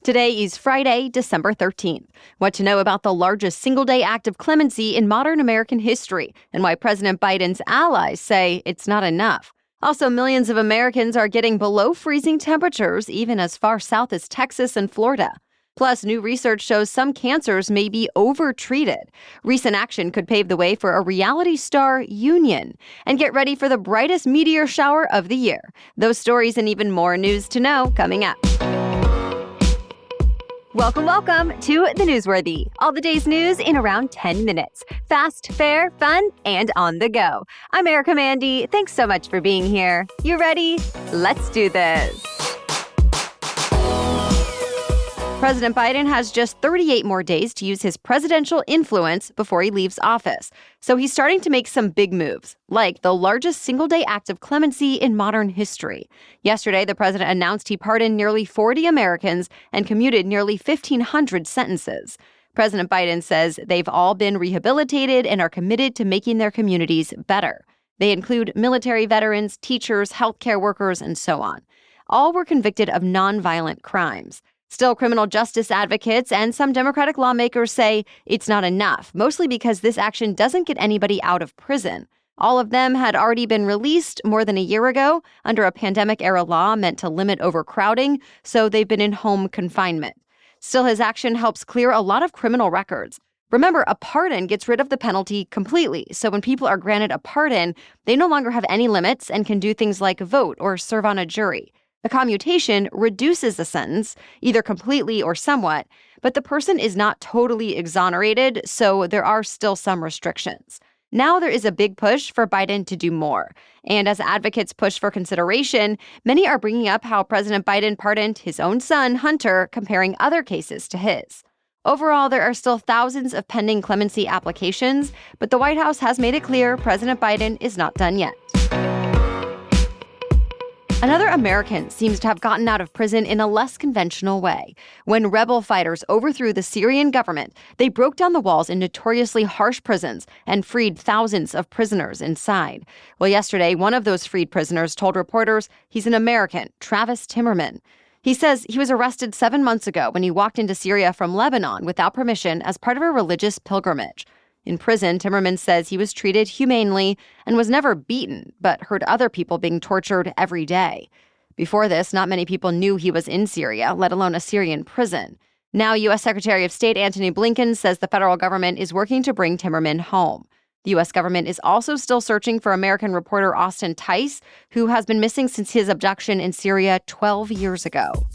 Today is Friday, December 13th. What to know about the largest single-day act of clemency in modern American history and why President Biden's allies say it's not enough. Also, millions of Americans are getting below freezing temperatures even as far south as Texas and Florida. Plus, new research shows some cancers may be overtreated. Recent action could pave the way for a reality star union. And get ready for the brightest meteor shower of the year. Those stories and even more news to know coming up. Welcome to The Newsworthy. All the day's news in around 10 minutes. Fast, fair, fun, and on the go. I'm Erica Mandy. Thanks so much for being here. You ready? Let's do this. President Biden has just 38 more days to use his presidential influence before he leaves office. So he's starting to make some big moves, like the largest single-day act of clemency in modern history. Yesterday, the president announced he pardoned nearly 40 Americans and commuted nearly 1,500 sentences. President Biden says they've all been rehabilitated and are committed to making their communities better. They include military veterans, teachers, healthcare workers, and so on. All were convicted of nonviolent crimes. Still, criminal justice advocates and some Democratic lawmakers say it's not enough, mostly because this action doesn't get anybody out of prison. All of them had already been released more than a year ago under a pandemic-era law meant to limit overcrowding, so they've been in home confinement. Still, his action helps clear a lot of criminal records. Remember, a pardon gets rid of the penalty completely, so when people are granted a pardon, they no longer have any limits and can do things like vote or serve on a jury. A commutation reduces the sentence, either completely or somewhat, but the person is not totally exonerated, so there are still some restrictions. Now there is a big push for Biden to do more. And as advocates push for consideration, many are bringing up how President Biden pardoned his own son, Hunter, comparing other cases to his. Overall, there are still thousands of pending clemency applications, but the White House has made it clear President Biden is not done yet. Another American seems to have gotten out of prison in a less conventional way. When rebel fighters overthrew the Syrian government, they broke down the walls in notoriously harsh prisons and freed thousands of prisoners inside. Well, yesterday, one of those freed prisoners told reporters he's an American, Travis Timmerman. He says he was arrested 7 months ago when he walked into Syria from Lebanon without permission as part of a religious pilgrimage. In prison, Timmerman says he was treated humanely and was never beaten, but heard other people being tortured every day. Before this, not many people knew he was in Syria, let alone a Syrian prison. Now, U.S. Secretary of State Antony Blinken says the federal government is working to bring Timmerman home. The U.S. government is also still searching for American reporter Austin Tice, who has been missing since his abduction in Syria 12 years ago.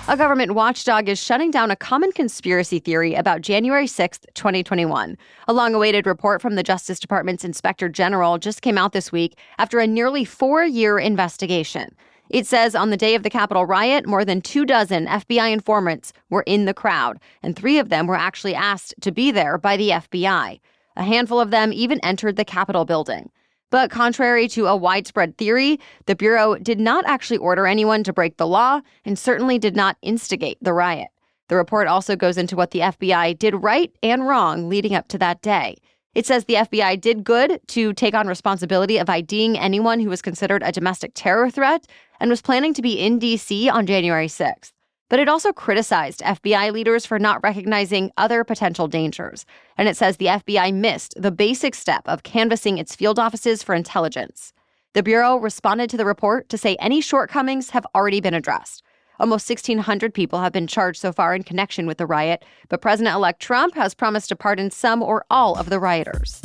A government watchdog is shutting down a common conspiracy theory about January 6, 2021. A long-awaited report from the Justice Department's Inspector General just came out this week after a nearly 4-year investigation. It says on the day of the Capitol riot, more than 24 FBI informants were in the crowd, and 3 of them were actually asked to be there by the FBI. A handful of them even entered the Capitol building. But contrary to a widespread theory, the Bureau did not actually order anyone to break the law and certainly did not instigate the riot. The report also goes into what the FBI did right and wrong leading up to that day. It says the FBI did good to take on responsibility of IDing anyone who was considered a domestic terror threat and was planning to be in D.C. on January 6th. But it also criticized FBI leaders for not recognizing other potential dangers. And it says the FBI missed the basic step of canvassing its field offices for intelligence. The Bureau responded to the report to say any shortcomings have already been addressed. Almost 1,600 people have been charged so far in connection with the riot, but President-elect Trump has promised to pardon some or all of the rioters.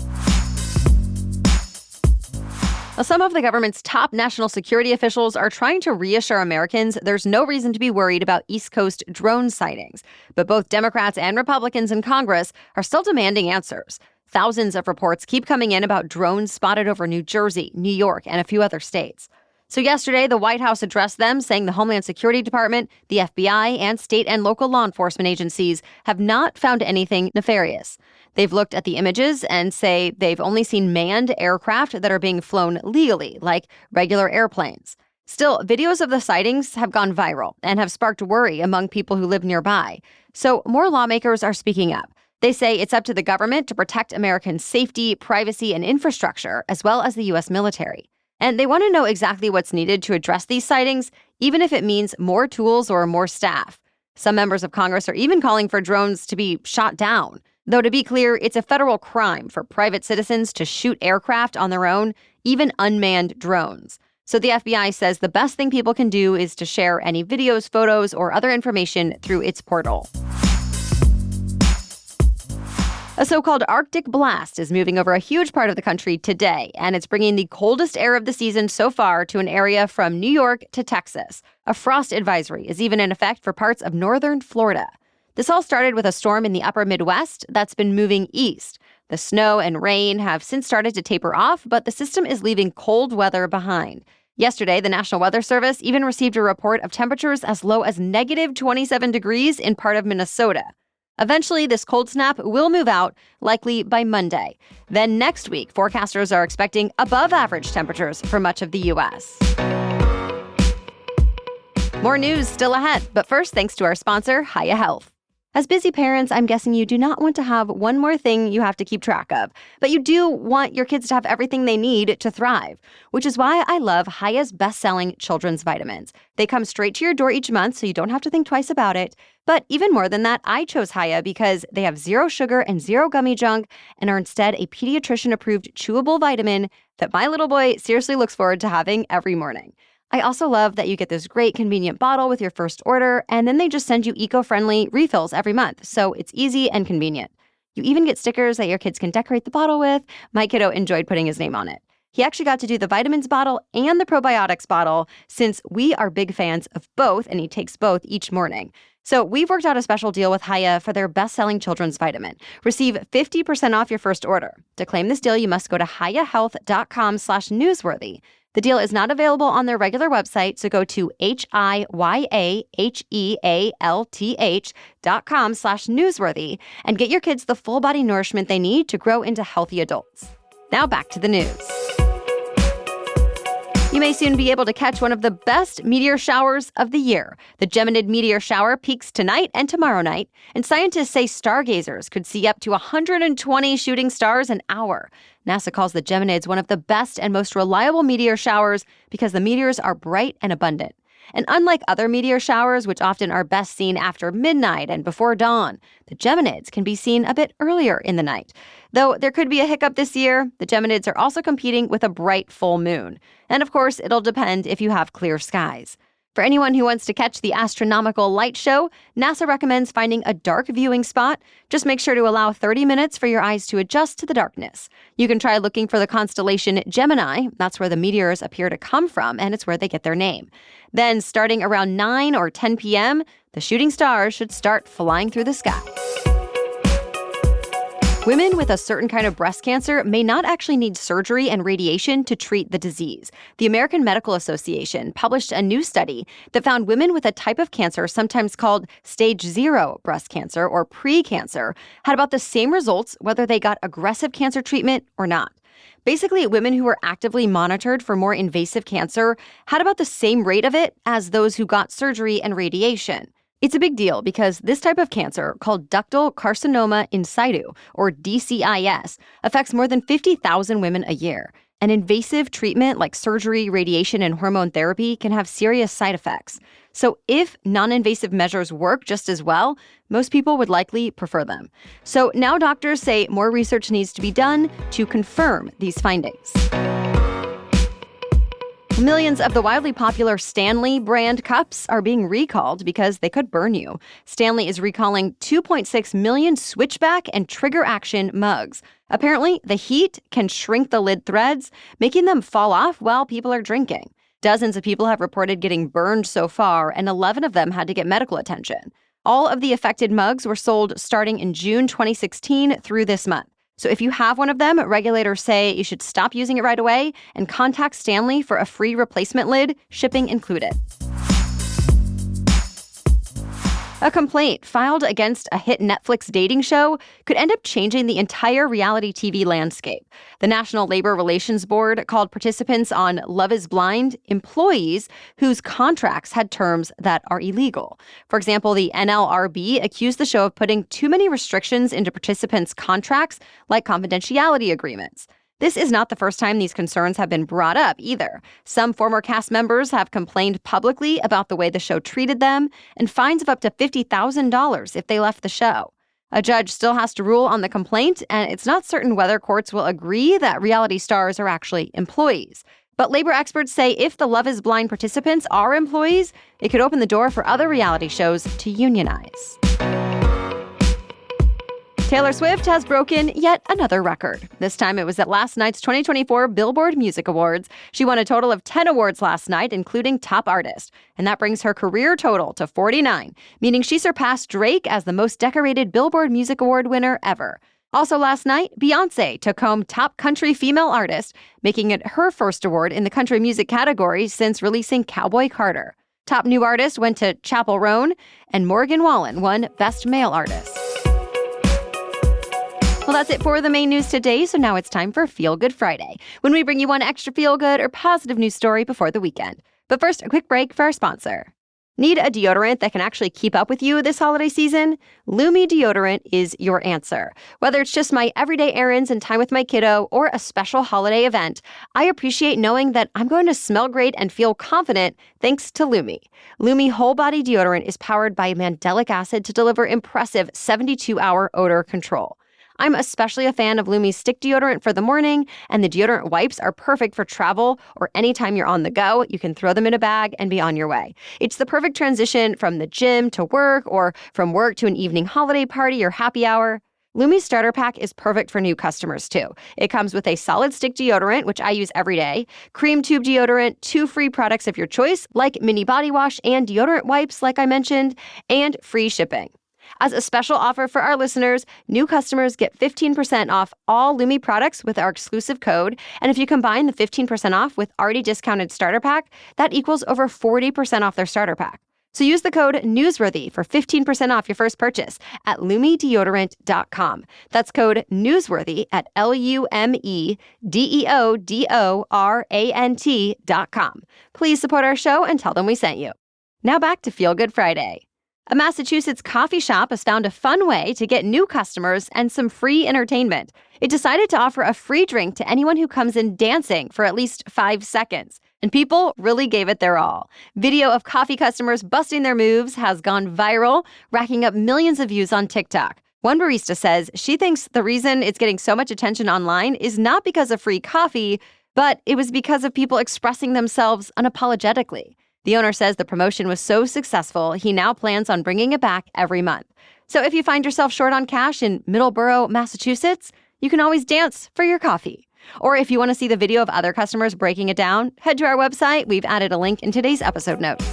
Well, some of the government's top national security officials are trying to reassure Americans there's no reason to be worried about East Coast drone sightings. But both Democrats and Republicans in Congress are still demanding answers. Thousands of reports keep coming in about drones spotted over New Jersey, New York, and a few other states. So yesterday, the White House addressed them, saying the Homeland Security Department, the FBI, and state and local law enforcement agencies have not found anything nefarious. They've looked at the images and say they've only seen manned aircraft that are being flown legally, like regular airplanes. Still, videos of the sightings have gone viral and have sparked worry among people who live nearby. So more lawmakers are speaking up. They say it's up to the government to protect American safety, privacy, and infrastructure, as well as the U.S. military. And they want to know exactly what's needed to address these sightings, even if it means more tools or more staff. Some members of Congress are even calling for drones to be shot down. Though to be clear, it's a federal crime for private citizens to shoot aircraft on their own, even unmanned drones. So the FBI says the best thing people can do is to share any videos, photos, or other information through its portal. A so-called Arctic blast is moving over a huge part of the country today, and it's bringing the coldest air of the season so far to an area from New York to Texas. A frost advisory is even in effect for parts of northern Florida. This all started with a storm in the upper Midwest that's been moving east. The snow and rain have since started to taper off, but the system is leaving cold weather behind. Yesterday, the National Weather Service even received a report of temperatures as low as negative 27 degrees in part of Minnesota. Eventually, this cold snap will move out, likely by Monday. Then next week, forecasters are expecting above-average temperatures for much of the U.S. More news still ahead, but first, thanks to our sponsor, Hiya Health. As busy parents, I'm guessing you do not want to have one more thing you have to keep track of, but you do want your kids to have everything they need to thrive, which is why I love Hiya's best-selling children's vitamins. They come straight to your door each month, so you don't have to think twice about it. But even more than that, I chose Hiya because they have zero sugar and zero gummy junk and are instead a pediatrician-approved chewable vitamin that my little boy seriously looks forward to having every morning. I also love that you get this great convenient bottle with your first order, and then they just send you eco-friendly refills every month, so it's easy and convenient. You even get stickers that your kids can decorate the bottle with. My kiddo enjoyed putting his name on it. He actually got to do the vitamins bottle and the probiotics bottle since we are big fans of both, and he takes both each morning. So we've worked out a special deal with Hiya for their best-selling children's vitamin. Receive 50% off your first order. To claim this deal, you must go to hiyahealth.com/newsworthy. The deal is not available on their regular website, so go to hiyahealth.com/newsworthy and get your kids the full body nourishment they need to grow into healthy adults. Now back to the news. You may soon be able to catch one of the best meteor showers of the year. The Geminid meteor shower peaks tonight and tomorrow night, and scientists say stargazers could see up to 120 shooting stars an hour. NASA calls the Geminids one of the best and most reliable meteor showers because the meteors are bright and abundant. And unlike other meteor showers, which often are best seen after midnight and before dawn, the Geminids can be seen a bit earlier in the night. Though there could be a hiccup this year, the Geminids are also competing with a bright full moon. And of course, it'll depend if you have clear skies. For anyone who wants to catch the astronomical light show, NASA recommends finding a dark viewing spot. Just make sure to allow 30 minutes for your eyes to adjust to the darkness. You can try looking for the constellation Gemini. That's where the meteors appear to come from, and it's where they get their name. Then, starting around 9 or 10 p.m., the shooting stars should start flying through the sky. Women with a certain kind of breast cancer may not actually need surgery and radiation to treat the disease. The American Medical Association published a new study that found women with a type of cancer sometimes called stage 0 breast cancer or pre-cancer had about the same results whether they got aggressive cancer treatment or not. Basically, women who were actively monitored for more invasive cancer had about the same rate of it as those who got surgery and radiation. It's a big deal because this type of cancer, called ductal carcinoma in situ, or DCIS, affects more than 50,000 women a year. And invasive treatment like surgery, radiation, and hormone therapy can have serious side effects. So if non-invasive measures work just as well, most people would likely prefer them. So now doctors say more research needs to be done to confirm these findings. Millions of the wildly popular Stanley brand cups are being recalled because they could burn you. Stanley is recalling 2.6 million switchback and trigger action mugs. Apparently, the heat can shrink the lid threads, making them fall off while people are drinking. Dozens of people have reported getting burned so far, and 11 of them had to get medical attention. All of the affected mugs were sold starting in June 2016 through this month. So if you have one of them, regulators say you should stop using it right away and contact Stanley for a free replacement lid, shipping included. A complaint filed against a hit Netflix dating show could end up changing the entire reality TV landscape. The National Labor Relations Board called participants on Love is Blind employees whose contracts had terms that are illegal. For example, the NLRB accused the show of putting too many restrictions into participants' contracts, like confidentiality agreements. This is not the first time these concerns have been brought up either. Some former cast members have complained publicly about the way the show treated them, and fines of up to $50,000 if they left the show. A judge still has to rule on the complaint, and it's not certain whether courts will agree that reality stars are actually employees. But labor experts say if the Love is Blind participants are employees, it could open the door for other reality shows to unionize. Taylor Swift has broken yet another record. This time it was at last night's 2024 Billboard Music Awards. She won a total of 10 awards last night, including Top Artist. And that brings her career total to 49, meaning she surpassed Drake as the most decorated Billboard Music Award winner ever. Also last night, Beyoncé took home Top Country Female Artist, making it her first award in the country music category since releasing Cowboy Carter. Top New Artist went to Chappell Roan, and Morgan Wallen won Best Male Artist. Well, that's it for the main news today, so now it's time for Feel Good Friday, when we bring you one extra feel-good or positive news story before the weekend. But first, a quick break for our sponsor. Need a deodorant that can actually keep up with you this holiday season? Lumi deodorant is your answer. Whether it's just my everyday errands and time with my kiddo or a special holiday event, I appreciate knowing that I'm going to smell great and feel confident thanks to Lumi. Lumi Whole Body Deodorant is powered by mandelic acid to deliver impressive 72-hour odor control. I'm especially a fan of Lumi's stick deodorant for the morning, and the deodorant wipes are perfect for travel or anytime you're on the go. You can throw them in a bag and be on your way. It's the perfect transition from the gym to work or from work to an evening holiday party or happy hour. Lumi's starter pack is perfect for new customers, too. It comes with a solid stick deodorant, which I use every day, cream tube deodorant, 2 free products of your choice, like mini body wash and deodorant wipes, like I mentioned, and free shipping. As a special offer for our listeners, new customers get 15% off all Lumi products with our exclusive code. And if you combine the 15% off with already discounted starter pack, that equals over 40% off their starter pack. So use the code NEWSWORTHY for 15% off your first purchase at lumideodorant.com. That's code NEWSWORTHY at LUMIDEODORANT.com. Please support our show and tell them we sent you. Now back to Feel Good Friday. A Massachusetts coffee shop has found a fun way to get new customers and some free entertainment. It decided to offer a free drink to anyone who comes in dancing for at least 5 seconds. And people really gave it their all. Video of coffee customers busting their moves has gone viral, racking up millions of views on TikTok. One barista says she thinks the reason it's getting so much attention online is not because of free coffee, but it was because of people expressing themselves unapologetically. The owner says the promotion was so successful, he now plans on bringing it back every month. So if you find yourself short on cash in Middleborough, Massachusetts, you can always dance for your coffee. Or if you want to see the video of other customers breaking it down, head to our website. We've added a link in today's episode notes.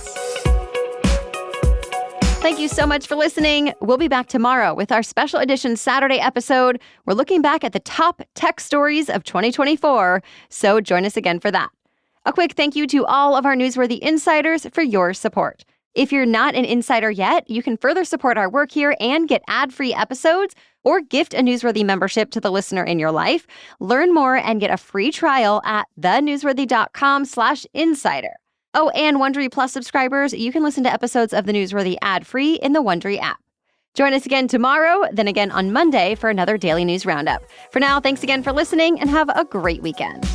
Thank you so much for listening. We'll be back tomorrow with our special edition Saturday episode. We're looking back at the top tech stories of 2024, so join us again for that. A quick thank you to all of our Newsworthy insiders for your support. If you're not an insider yet, you can further support our work here and get ad-free episodes or gift a Newsworthy membership to the listener in your life. Learn more and get a free trial at thenewsworthy.com/insider. Oh, and Wondery Plus subscribers, you can listen to episodes of The Newsworthy ad-free in the Wondery app. Join us again tomorrow, then again on Monday for another Daily News Roundup. For now, thanks again for listening and have a great weekend.